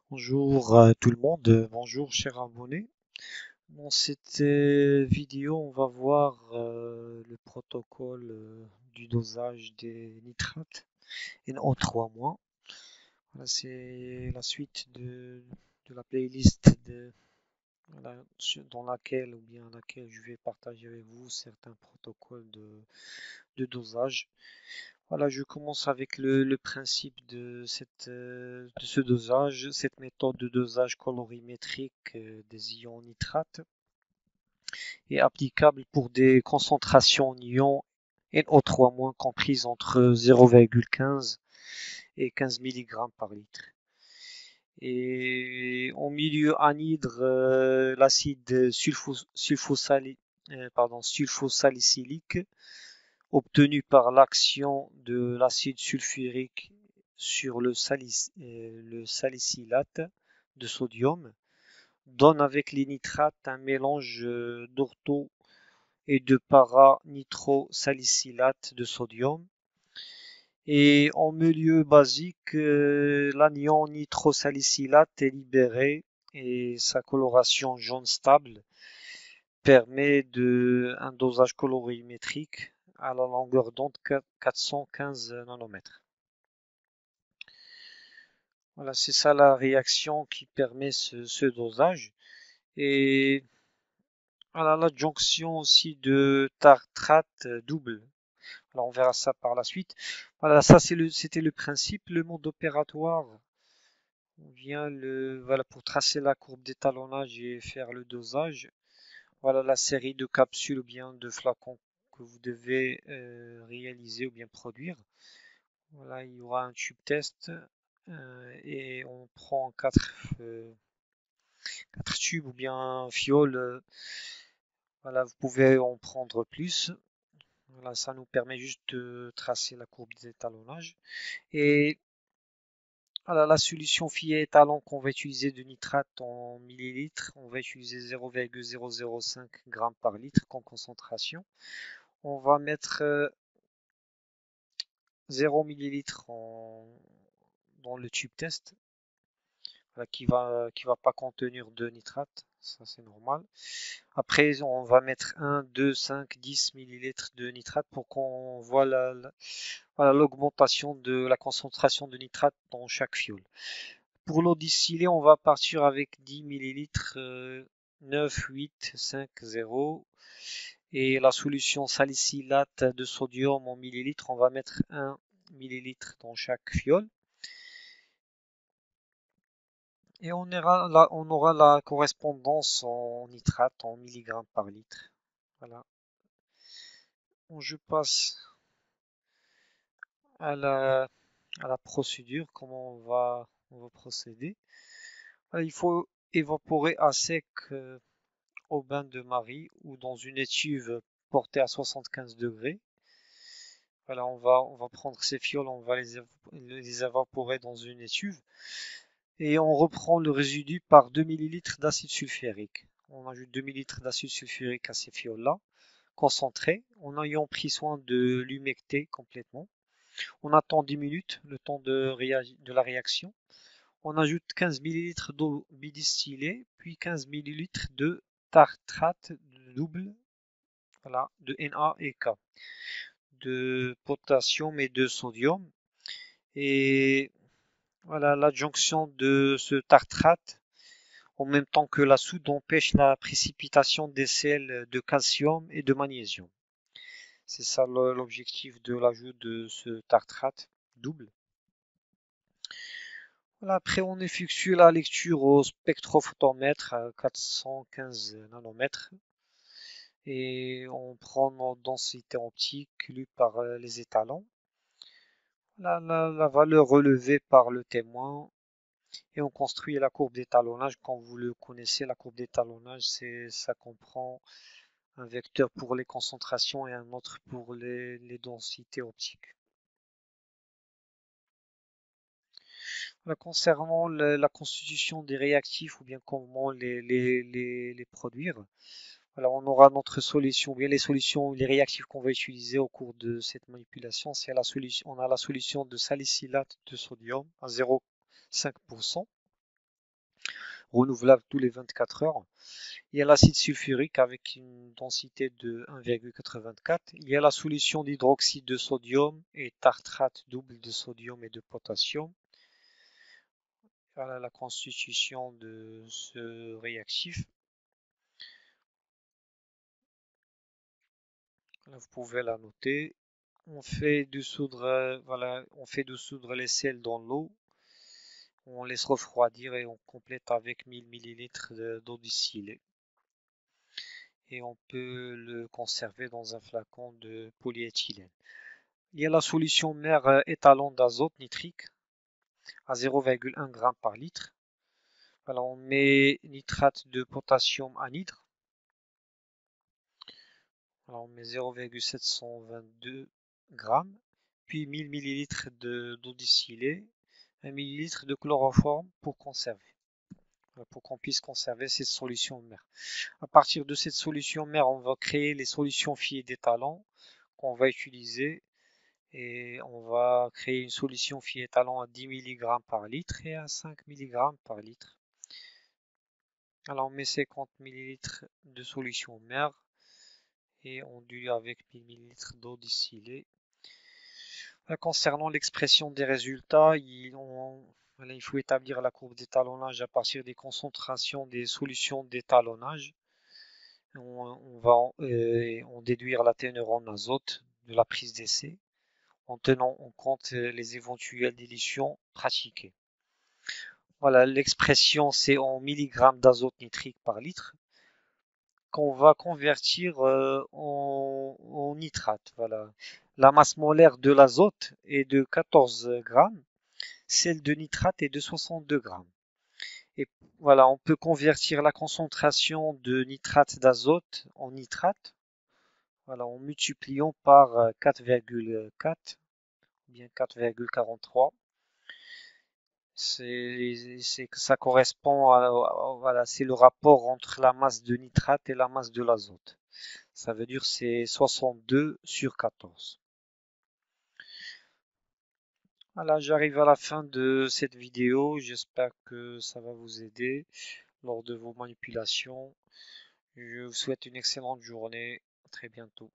Bonjour à tout le monde, bonjour chers abonnés. Dans cette vidéo, on va voir le protocole du dosage des nitrates en 3 mois. Voilà, c'est la suite de la playlist dans laquelle je vais partager avec vous certains protocoles de dosage. Voilà, je commence avec le principe de ce dosage. Cette méthode de dosage colorimétrique des ions nitrates est applicable pour des concentrations en ions NO3- comprises entre 0,15 et 15 mg par litre. Et en milieu anhydre, l'acide sulfosalicylique obtenu par l'action de l'acide sulfurique sur le salicylate de sodium donne avec les nitrates un mélange d'ortho et de para-nitrosalicylate de sodium. Et en milieu basique, l'anion nitrosalicylate est libéré et sa coloration jaune stable permet un dosage colorimétrique à la longueur d'onde 415 nanomètres. Voilà, c'est ça la réaction qui permet ce dosage. Et voilà, l'adjonction aussi de tartrate double. Alors on verra ça par la suite. Voilà, ça c'était le principe. Le mode opératoire, on vient voilà, pour tracer la courbe d'étalonnage et faire le dosage. Voilà la série de capsules ou bien de flacons que vous devez réaliser ou bien produire. Voilà, il y aura un tube test et on prend quatre tubes ou bien fioles. Voilà, vous pouvez en prendre plus. Voilà, ça nous permet juste de tracer la courbe d'étalonnage. Et voilà, la solution fillet étalon qu'on va utiliser de nitrate en millilitres, on va utiliser 0,005 g par litre en concentration. On va mettre 0 millilitres dans le tube test, voilà, qui va pas contenir de nitrate, ça c'est normal. Après, on va mettre 1, 2, 5, 10 millilitres de nitrate pour qu'on voit voilà, l'augmentation de la concentration de nitrate dans chaque fiole. Pour l'eau distillée, on va partir avec 10 millilitres 9, 8, 5, 0. Et la solution salicylate de sodium en millilitres, on va mettre 1 millilitre dans chaque fiole. Et on aura la correspondance en nitrate en milligrammes par litre. Voilà. Bon, je passe à la procédure, comment on va procéder. Voilà, il faut évaporer à sec au bain de Marie ou dans une étuve portée à 75 degrés. Voilà, on va prendre ces fioles, on va les évaporer dans une étuve et on reprend le résidu par 2 millilitres d'acide sulfurique. On ajoute 2 millilitres d'acide sulfurique à ces fioles-là, concentré, en ayant pris soin de l'humecter complètement. On attend 10 minutes, le temps de la réaction. On ajoute 15 millilitres d'eau bidistillée, puis 15 millilitres de tartrate double, voilà, de Na et K, de potassium et de sodium. Et voilà, l'adjonction de ce tartrate en même temps que la soude empêche la précipitation des sels de calcium et de magnésium. C'est ça l'objectif de l'ajout de ce tartrate double. Voilà, après, on effectue la lecture au spectrophotomètre à 415 nanomètres et on prend nos densités optiques lues par les étalons. La valeur relevée par le témoin et on construit la courbe d'étalonnage. Quand vous le connaissez, la courbe d'étalonnage, ça comprend un vecteur pour les concentrations et un autre pour les densités optiques. Là, concernant la constitution des réactifs ou bien comment les produire, voilà, on aura notre solution, ou bien les solutions, les réactifs qu'on va utiliser au cours de cette manipulation, c'est la solution, on a la solution de salicylate de sodium à 0,5%. renouvelable tous les 24 heures. Il y a l'acide sulfurique avec une densité de 1,84. Il y a la solution d'hydroxyde de sodium et tartrate double de sodium et de potassium. Voilà la constitution de ce réactif. Là, vous pouvez la noter. On fait dissoudre, voilà, on fait dissoudre les sels dans l'eau. On laisse refroidir et on complète avec 1000 ml d'eau distillée. Et on peut le conserver dans un flacon de polyéthylène. Il y a la solution mère étalon d'azote nitrique à 0,1 g par litre. Voilà, on met nitrate de potassium anhydre. Alors on met 0,722 g, puis 1000 ml d'eau distillée, 1 ml de chloroforme pour conserver, pour qu'on puisse conserver cette solution mère. À partir de cette solution mère, on va créer les solutions filles d'étalon qu'on va utiliser et on va créer une solution filles étalon à 10 mg par litre et à 5 mg par litre. Alors on met 50 ml de solution mère et on dilue avec 1000 ml d'eau distillée. Concernant l'expression des résultats, voilà, il faut établir la courbe d'étalonnage à partir des concentrations des solutions d'étalonnage. On va en déduire la teneur en azote de la prise d'essai en tenant en compte les éventuelles dilutions pratiquées. Voilà, l'expression c'est en milligrammes d'azote nitrique par litre qu'on va convertir en nitrate. Voilà. La masse molaire de l'azote est de 14 grammes, celle de nitrate est de 62 grammes. Et voilà, on peut convertir la concentration de nitrate d'azote en nitrate, voilà, en multipliant par 4,4 ou bien 4,43. Ça correspond voilà, c'est le rapport entre la masse de nitrate et la masse de l'azote. Ça veut dire c'est 62 sur 14. Voilà, j'arrive à la fin de cette vidéo. J'espère que ça va vous aider lors de vos manipulations. Je vous souhaite une excellente journée. À très bientôt.